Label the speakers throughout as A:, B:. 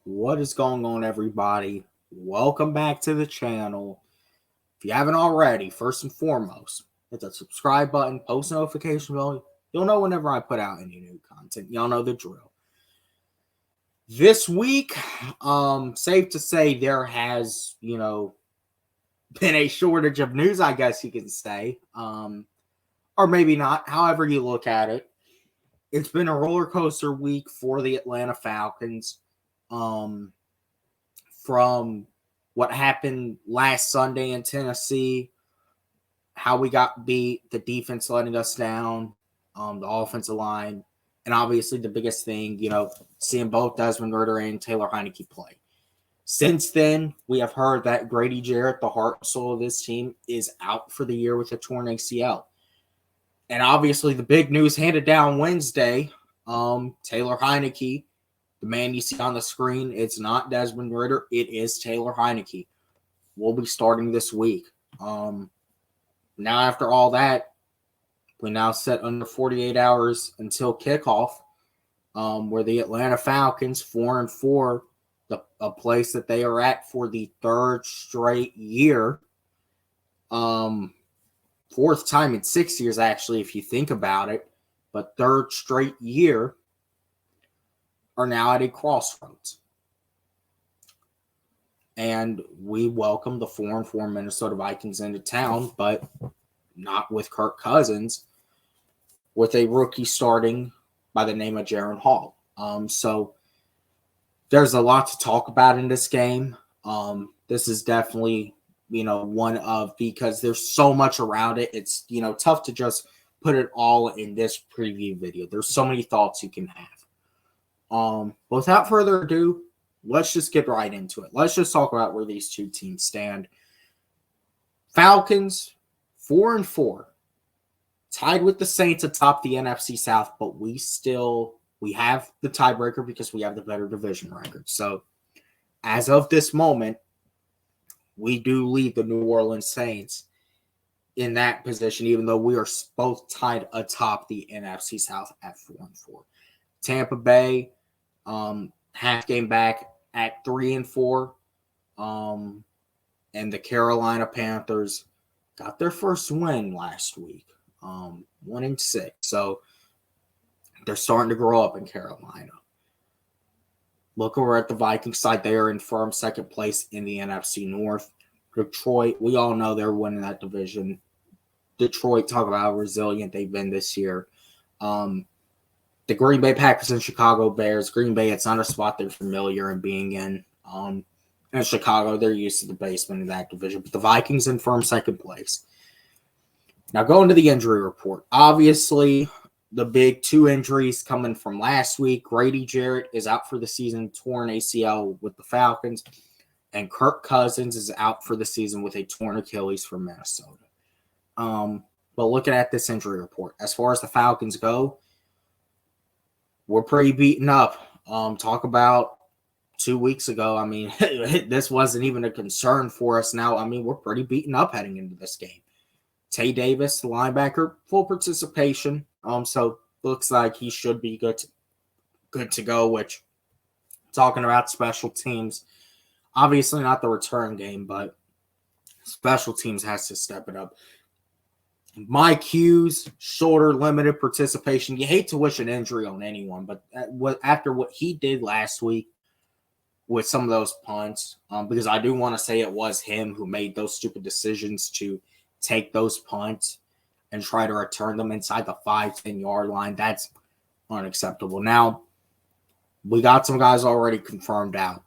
A: What is going on, everybody? Welcome back to the channel. If you haven't already, first and foremost, hit the subscribe button, post notification bell. You'll know whenever I put out any new content. Y'all know the drill. This week, safe to say there has, been a shortage of news, I guess you can say. Or maybe not, however you look at it. It's been a roller coaster week for the Atlanta Falcons. From what happened last Sunday in Tennessee, how we got beat, the defense letting us down, the offensive line, and obviously the biggest thing, seeing both Desmond Ridder and Taylor Heinicke play. Since then, we have heard that Grady Jarrett, the heart and soul of this team, is out for the year with a torn ACL. And obviously the big news handed down Wednesday, Taylor Heinicke, the man you see on the screen, it's not Desmond Ridder. It is Taylor Heinicke. We'll be starting this week. Now, after all that, we now sit under 48 hours until kickoff, where the Atlanta Falcons, 4-4, a place that they are at for the third straight year. Fourth time in 6 years, actually, if you think about it. But third straight year, are now at a crossroads. And we welcome the 4-4 Minnesota Vikings into town, but not with Kirk Cousins, with a rookie starting by the name of Jaron Hall. So there's a lot to talk about in this game. This is definitely, one of, because there's so much around it. It's, tough to just put it all in this preview video. There's so many thoughts you can have. Without further ado, let's just get right into it. Let's just talk about where these two teams stand. Falcons, 4-4, tied with the Saints atop the NFC South, but we have the tiebreaker because we have the better division record. So, as of this moment, we do lead the New Orleans Saints in that position, even though we are both tied atop the NFC South at 4-4. Tampa Bay, half game back at 3-4. And the Carolina Panthers got their first win last week, 1-6. So they're starting to grow up in Carolina. Look over at the Vikings side. They are in firm second place in the NFC North. Detroit, we all know they're winning that division. Detroit, talk about how resilient they've been this year. The Green Bay Packers and Chicago Bears. Green Bay, it's not a spot they're familiar in being in. And Chicago, they're used to the basement of that division. But the Vikings in firm second place. Now, going to the injury report. Obviously, the big two injuries coming from last week. Grady Jarrett is out for the season, torn ACL with the Falcons. And Kirk Cousins is out for the season with a torn Achilles for Minnesota. But looking at this injury report, as far as the Falcons go, we're pretty beaten up. Talk about 2 weeks ago. I mean, this wasn't even a concern for us now. I mean, we're pretty beaten up heading into this game. Tay Davis, the linebacker, full participation. So looks like he should be good to go, which, talking about special teams, obviously not the return game, but special teams has to step it up. Mike Hughes, shoulder, limited participation. You hate to wish an injury on anyone, but after what he did last week with some of those punts, because I do want to say it was him who made those stupid decisions to take those punts and try to return them inside the 5-10 yard line. That's unacceptable. Now, we got some guys already confirmed out.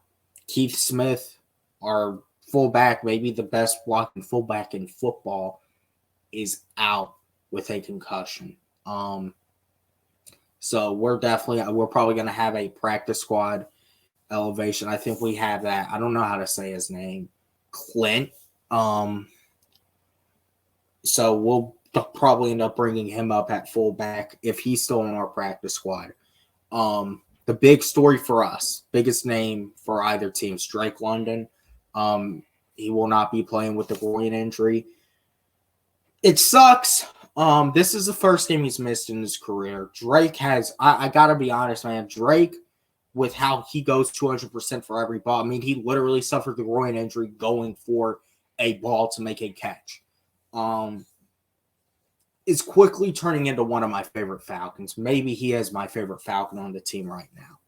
A: Keith Smith, our fullback, maybe the best blocking fullback in football, is out with a concussion. So we're probably going to have a practice squad elevation. I think we have that. I don't know how to say his name. Clint. So we'll probably end up bringing him up at fullback if he's still in our practice squad. The big story for us, biggest name for either team, Drake London. He will not be playing with the groin injury. It sucks. This is the first game he's missed in his career. Drake has, I got to be honest, man, Drake with how he goes 200% for every ball. I mean, he literally suffered the groin injury going for a ball to make a catch. Is quickly turning into one of my favorite Falcons. Maybe he is my favorite Falcon on the team right now.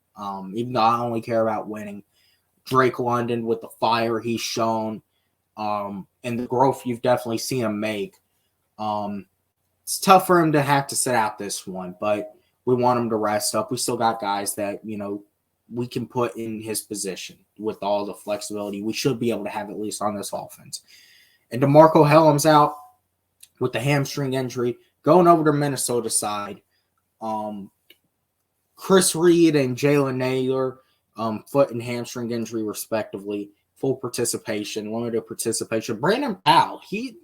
A: Even though I only care about winning. Drake London with the fire he's shown and the growth you've definitely seen him make. It's tough for him to have to sit out this one, but we want him to rest up. We still got guys that, we can put in his position with all the flexibility we should be able to have at least on this offense. And DeMarco Hellum's out with the hamstring injury, going over to Minnesota side. Chris Reed and Jalen Naylor, foot and hamstring injury respectively, full participation, limited participation. Brandon Powell, I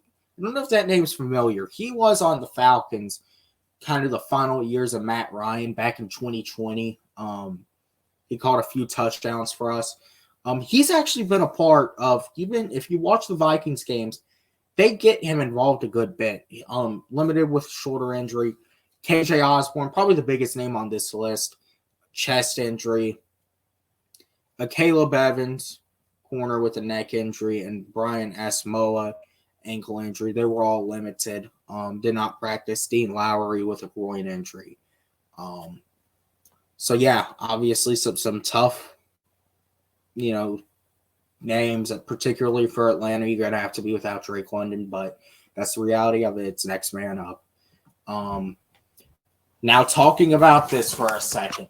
A: don't know if that name's familiar. He was on the Falcons kind of the final years of Matt Ryan back in 2020. He caught a few touchdowns for us. He's actually been a part of, even if you watch the Vikings games, they get him involved a good bit. Limited with shoulder injury. KJ Osborne, probably the biggest name on this list. Chest injury. Caleb Evans, corner with a neck injury. And Brian Asamoah, ankle injury. They were all limited. Did not practice. Dean Lowry with a groin injury. So, yeah, obviously some tough, names, particularly for Atlanta. You're going to have to be without Drake London, but that's the reality of it. It's next man up. Now, talking about this for a second,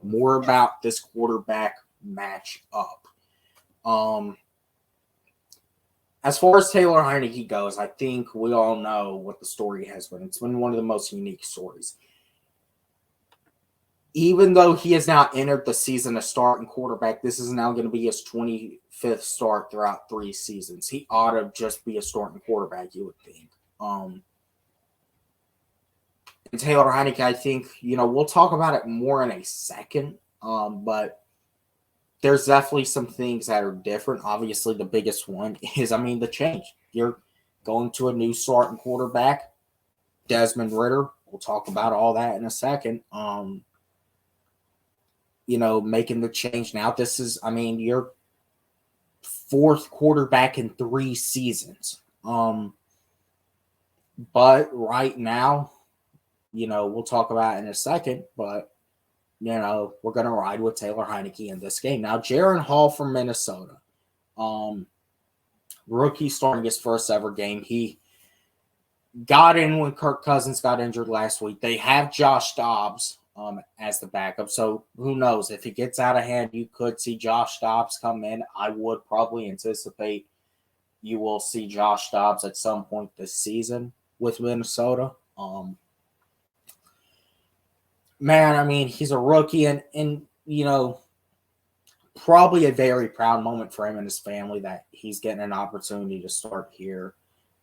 A: more about this quarterback match up. As far as Taylor Heinicke goes, I think we all know what the story has been. It's been one of the most unique stories. Even though he has now entered the season as starting quarterback, this is now going to be his 25th start throughout 3 seasons. He ought to just be a starting quarterback, you would think. And Taylor Heinicke, I think, we'll talk about it more in a second, but there's definitely some things that are different. Obviously, the biggest one is, the change. You're going to a new starting quarterback, Desmond Ridder. We'll talk about all that in a second. Making the change now. This is, your 4th quarterback in 3 seasons. But right now, we'll talk about it in a second, but, we're going to ride with Taylor Heinicke in this game. Now, Jaron Hall from Minnesota, rookie starting his first ever game. He got in when Kirk Cousins got injured last week. They have Josh Dobbs as the backup. So who knows? If it gets out of hand, you could see Josh Dobbs come in. I would probably anticipate you will see Josh Dobbs at some point this season with Minnesota. He's a rookie and probably a very proud moment for him and his family that he's getting an opportunity to start here.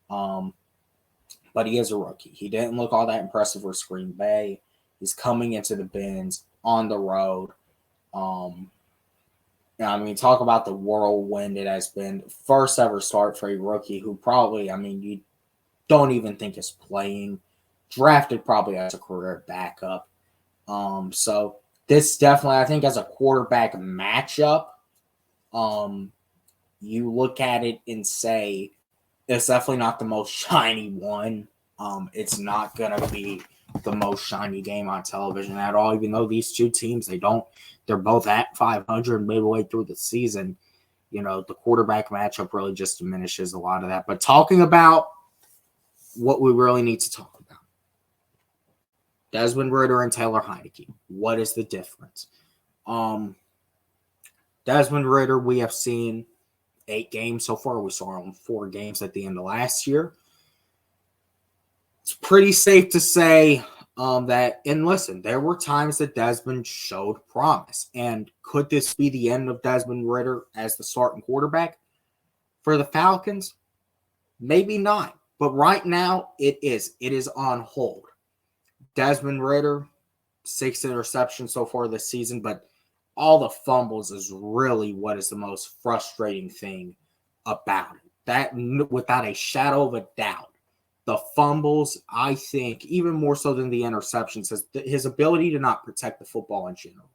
A: But he is a rookie. He didn't look all that impressive with Green Bay. He's coming into the bins on the road. Talk about the whirlwind it has been. First ever start for a rookie who probably, you don't even think is playing. Drafted probably as a career backup. So this definitely, I think, as a quarterback matchup, you look at it and say, it's definitely not the most shiny one. It's not going to be the most shiny game on television at all, even though these two teams, they're both at 500 midway through the season. The quarterback matchup really just diminishes a lot of that. But talking about what we really need to talk about, Desmond Ridder and Taylor Heinicke, what is the difference? Desmond Ridder, we have seen 8 games so far. We saw him 4 games at the end of last year. It's pretty safe to say that, and listen, there were times that Desmond showed promise. And could this be the end of Desmond Ridder as the starting quarterback for the Falcons? Maybe not. But right now, it is. It is on hold. Desmond Ridder, 6 interceptions so far this season, but all the fumbles is really what is the most frustrating thing about it. That, without a shadow of a doubt, the fumbles, I think, even more so than the interceptions, his ability to not protect the football in general.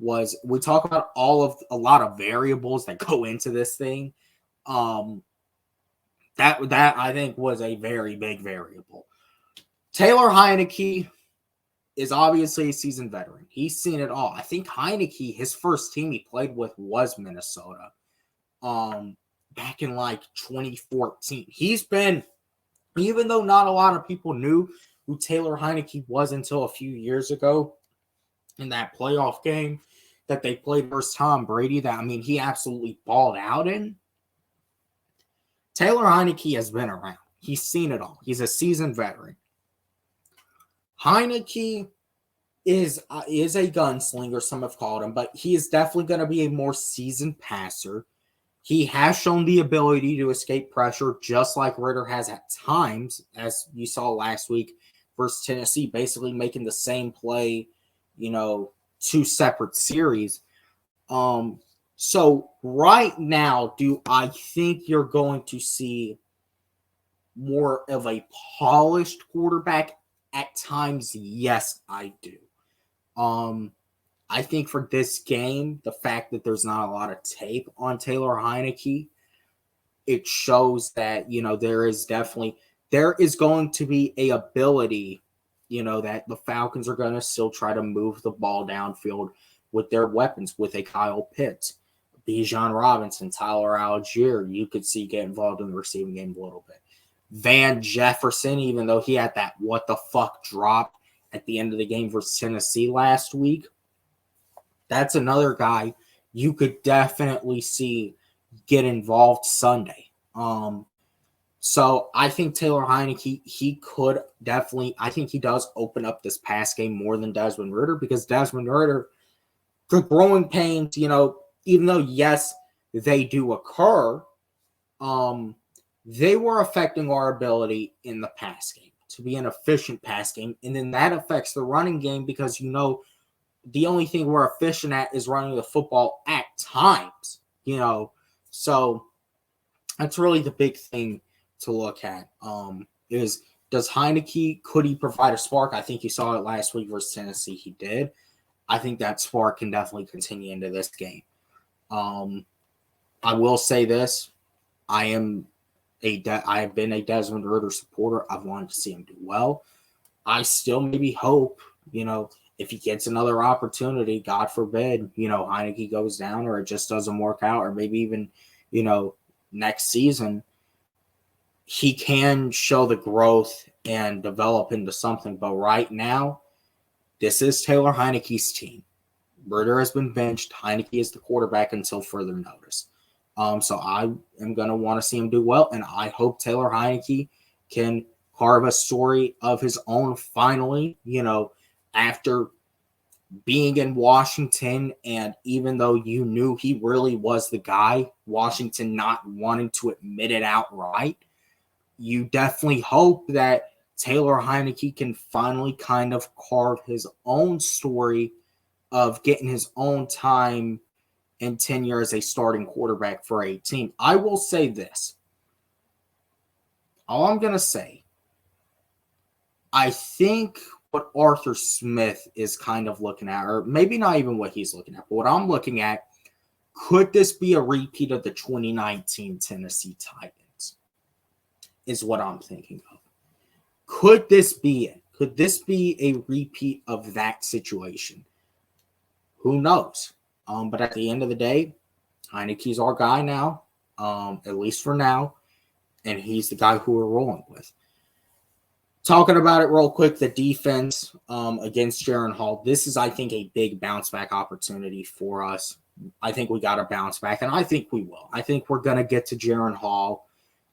A: was we talk about a lot of variables that go into this thing. That I think was a very big variable. Taylor Heinicke is obviously a seasoned veteran. He's seen it all. I think Heinicke, his first team he played with was Minnesota. Back in like 2014. He's been, even though not a lot of people knew who Taylor Heinicke was until a few years ago in that playoff game that they played versus Tom Brady, he absolutely balled out in. Taylor Heinicke has been around. He's seen it all. He's a seasoned veteran. Heinicke is a gunslinger, some have called him, but he is definitely going to be a more seasoned passer. He has shown the ability to escape pressure, just like Ridder has at times, as you saw last week versus Tennessee, basically making the same play, two separate series. So right now, do I think you're going to see more of a polished quarterback? At times, yes, I do. I think for this game, the fact that there's not a lot of tape on Taylor Heinicke, it shows that, there is going to be a ability, that the Falcons are going to still try to move the ball downfield with their weapons, with a Kyle Pitts, Bijan Robinson, Tyler Algier. You could see get involved in the receiving game a little bit. Van Jefferson, even though he had that what the fuck drop at the end of the game versus Tennessee last week, that's another guy you could definitely see get involved Sunday. So I think Taylor Heinicke, he could definitely, I think he does open up this pass game more than Desmond Ridder, because Desmond Ridder, the growing pains, even though, yes, they do occur, they were affecting our ability in the pass game to be an efficient pass game. And then that affects the running game because, the only thing we're efficient at is running the football at times, So that's really the big thing to look at. Is does Heinicke, could he provide a spark? I think you saw it last week versus Tennessee. He did. I think that spark can definitely continue into this game. I will say this. I have been a Desmond Ridder supporter. I've wanted to see him do well. I still maybe hope, if he gets another opportunity, God forbid, Heinicke goes down or it just doesn't work out, or maybe even, next season, he can show the growth and develop into something. But right now, this is Taylor Heinicke's team. Ridder has been benched. Heinicke is the quarterback until further notice. So I am going to want to see him do well, and I hope Taylor Heinicke can carve a story of his own finally, after being in Washington, and even though you knew he really was the guy, Washington not wanting to admit it outright, you definitely hope that Taylor Heinicke can finally kind of carve his own story of getting his own time and tenure as a starting quarterback for a team. I will say this. All I'm going to say, I think what Arthur Smith is kind of looking at, or maybe not even what he's looking at, but what I'm looking at, could this be a repeat of the 2019 Tennessee Titans? Is what I'm thinking of. Could this be it? Could this be a repeat of that situation? Who knows? But at the end of the day, Heinicke's our guy now, at least for now, and he's the guy who we're rolling with. Talking about it real quick, the defense against Jaren Hall. This is, I think, a big bounce-back opportunity for us. I think we got to bounce back, and I think we will. I think we're going to get to Jaren Hall.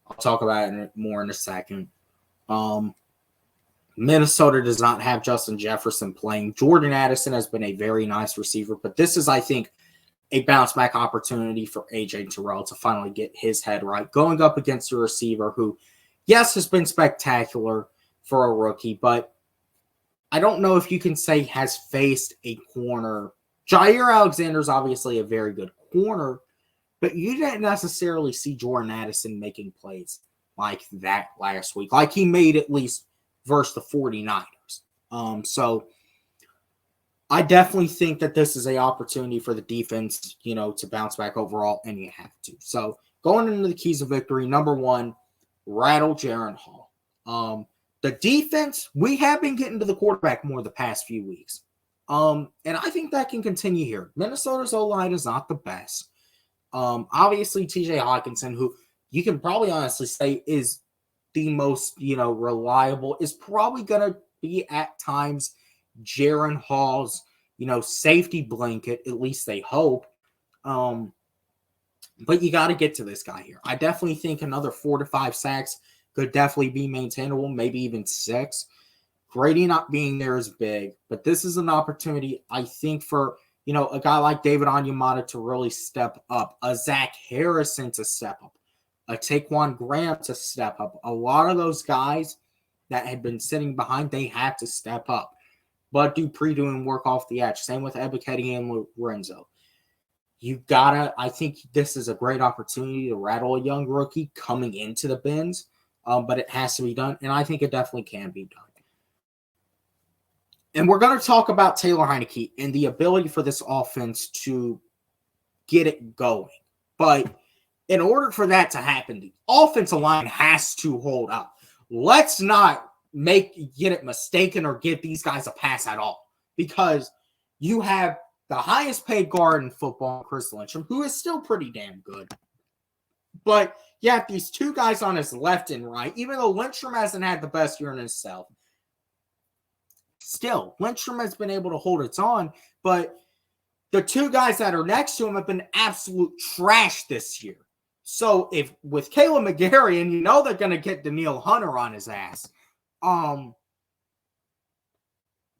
A: I'll talk about it more in a second. Minnesota does not have Justin Jefferson playing. Jordan Addison has been a very nice receiver, but this is, I think, a bounce-back opportunity for A.J. Terrell to finally get his head right, going up against a receiver who, yes, has been spectacular for a rookie, but I don't know if you can say has faced a corner. Jair Alexander's obviously a very good corner, but you didn't necessarily see Jordan Addison making plays like that last week, like he made at least versus the 49ers. So I definitely think that this is an opportunity for the defense, to bounce back overall, and you have to. So going into the keys of victory, number one, rattle Jaren Hall. The defense, we have been getting to the quarterback more the past few weeks. And I think that can continue here. Minnesota's O-line is not the best. Obviously, TJ Hawkinson, who you can probably honestly say is the most, reliable, is probably going to be at times Jaren Hall's, safety blanket, at least they hope. But you got to get to this guy here. I definitely think another 4 to 5 sacks could definitely be maintainable, maybe even 6. Grady not being there is big, but this is an opportunity, I think, for, a guy like David Onyemata to really step up, a Zach Harrison to step up, a Taquan Graham to step up. A lot of those guys that had been sitting behind, they had to step up. But Dupree doing work off the edge. Same with Ebiketie and Lorenzo. I think this is a great opportunity to rattle a young rookie coming into the bins, but it has to be done, and I think it definitely can be done. And we're going to talk about Taylor Heinicke and the ability for this offense to get it going. But in order for that to happen, the offensive line has to hold up. Let's not get it mistaken or give these guys a pass at all, because you have the highest paid guard in football, Chris Lyncham, who is still pretty damn good. But you have these two guys on his left and right, even though Lyncham hasn't had the best year in himself. Still, Lyncham has been able to hold its on, but the two guys that are next to him have been absolute trash this year. So if with Caleb McGarry, and they're going to get Danielle Hunter on his ass,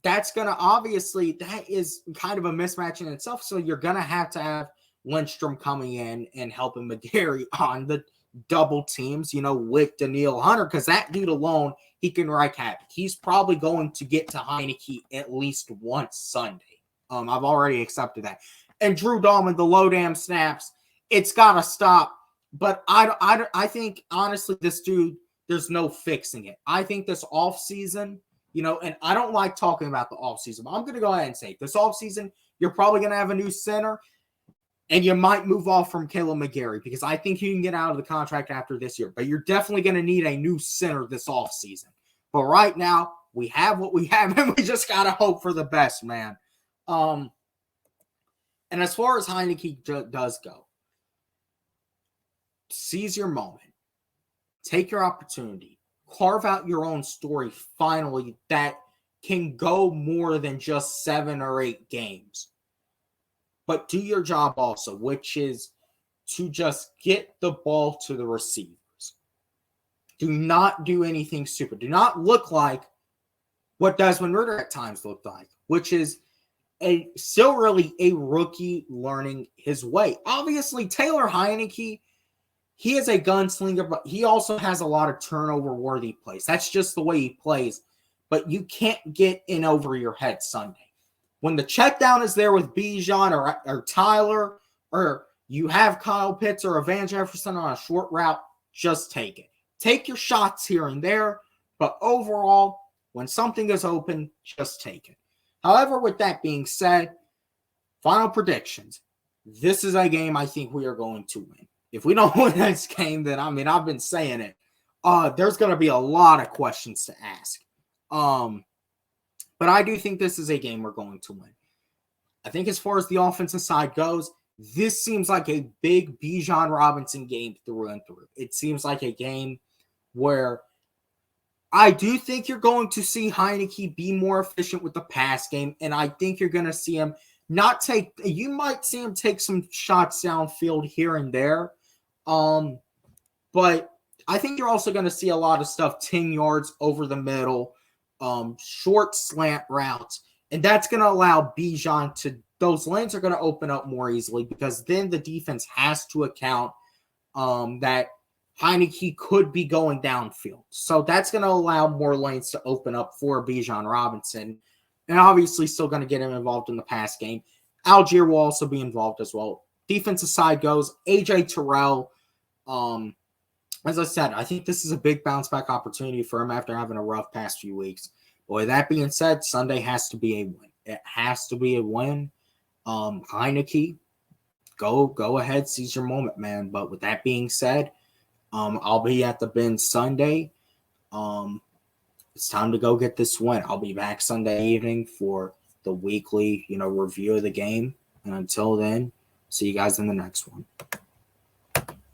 A: that's going to obviously, that is kind of a mismatch in itself. So you're going to have Lindstrom coming in and helping McGarry on the double teams, with Danielle Hunter, because that dude alone, he can wreak havoc. He's probably going to get to Heinicke at least once Sunday. I've already accepted that. And Drew Dahlman, the low damn snaps, it's got to stop. But I think, honestly, this dude, there's no fixing it. I think this offseason, and I don't like talking about the offseason, but I'm going to go ahead and say this offseason, you're probably going to have a new center, and you might move off from Caleb McGarry, because I think you can get out of the contract after this year. But you're definitely going to need a new center this offseason. But right now, we have what we have, and we just got to hope for the best, man. And as far as Heinicke does go, seize your moment. Take your opportunity. Carve out your own story, finally, that can go more than just 7 or 8 games. But do your job also, which is to just get the ball to the receivers. Do not do anything stupid. Do not look like what Desmond Ridder at times looked like, which is still really a rookie learning his way. Obviously, Taylor Heinicke, he is a gunslinger, but he also has a lot of turnover-worthy plays. That's just the way he plays. But you can't get in over your head Sunday. When the check down is there with Bijan or Tyler, or you have Kyle Pitts or Van Jefferson on a short route, just take it. Take your shots here and there, but overall, when something is open, just take it. However, with that being said, final predictions. This is a game I think we are going to win. If we don't win this game, then, I've been saying it. There's going to be a lot of questions to ask. But I do think this is a game we're going to win. I think as far as the offensive side goes, this seems like a big Bijan Robinson game through and through. It seems like a game where I do think you're going to see Heinicke be more efficient with the pass game, and I think you're going to see him you might see him take some shots downfield here and there, but I think you're also going to see a lot of stuff 10 yards over the middle, short slant routes, and that's going to allow Bijan those lanes are going to open up more easily, because then the defense has to account that Heinicke could be going downfield. So that's going to allow more lanes to open up for Bijan Robinson, and obviously still going to get him involved in the pass game. Algier will also be involved as well. Defensive side goes, A.J. Terrell. As I said, I think this is a big bounce back opportunity for him after having a rough past few weeks. But with that being said, Sunday has to be a win. It has to be a win. Heinicke, go ahead, seize your moment, man. But with that being said, I'll be at the Bin Sunday. It's time to go get this win. I'll be back Sunday evening for the weekly, review of the game. And until then, see you guys in the next one.